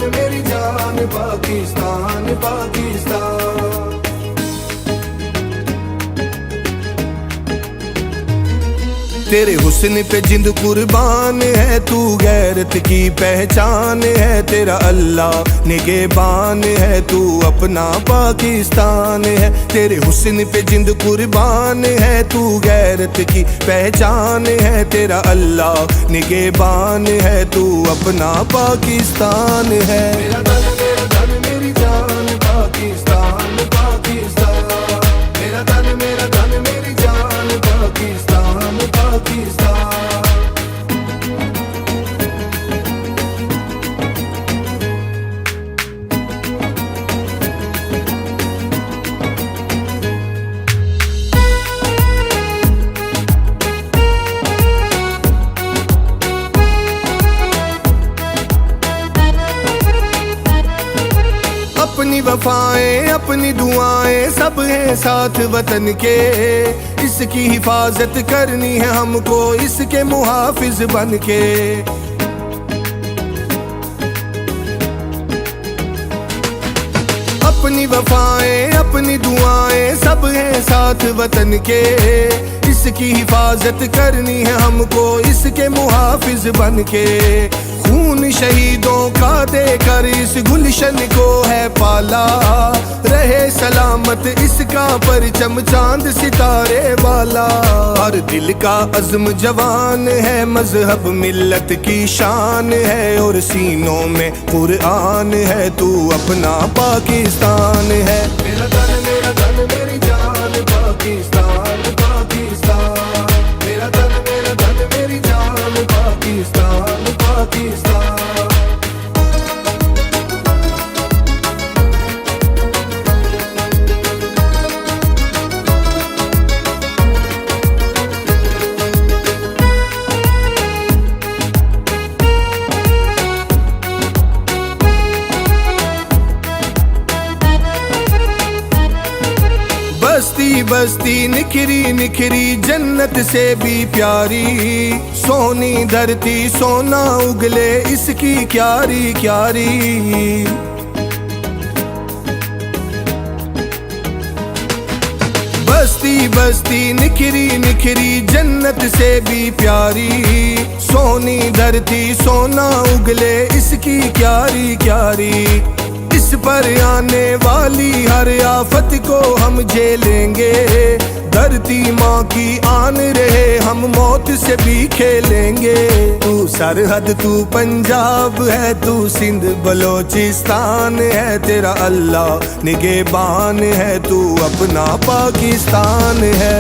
धन मेरी जान पाकिस्तान पाकिस्तान। तेरे हुस्न पे जिंद कुर्बान है, तू गैरत की पहचान है। तेरा अल्लाह निगहबान है, तू अपना पाकिस्तान है। तेरे हुस्न पे जिंद कुर्बान है, तू गैरत की पहचान है। तेरा अल्लाह निगहबान है, तू अपना पाकिस्तान है। मेरा धन मेरी जान पाकिस्तान पाकिस्तान। मेरा धन मेरी जान पाकिस्तान पाकिस्तान। अपनी वफाएं अपनी दुआएं सब हैं साथ वतन के। इसकी हिफाजत करनी है हमको, इसके मुहाफिज बन के। अपनी वफाएं अपनी दुआएं सब हैं साथ वतन के। इसकी हिफाजत करनी है हमको, इसके मुहाफिज बन के। खून शहीदों का देकर इस गुलशन को है पाला, रहे सलामत इसका परचम चांद सितारे वाला। और दिल का अज़्म जवान है, मजहब मिल्लत की शान है। और सीनों में कुरान है, तू अपना पाकिस्तान है। मेरा धन मेरी जान पाकिस्तान पाकिस्तान। मेरा धन मेरी जान पाकिस्तान पाकिस्तान। बस्ती बस्ती निखरी निखरी जन्नत से भी प्यारी। सोनी धरती सोना उगले इसकी क्यारी क्यारी। बस्ती बस्ती निखरी निखरी जन्नत से भी प्यारी। सोनी धरती सोना उगले इसकी क्यारी क्यारी। इस पर आने वाली हर आफत को हम झेलेंगे। धरती माँ की आन रहे, हम मौत से भी खेलेंगे। तू सरहद तू पंजाब है, तू सिंध बलोचिस्तान है। तेरा अल्लाह निगहबान है, तू अपना पाकिस्तान है।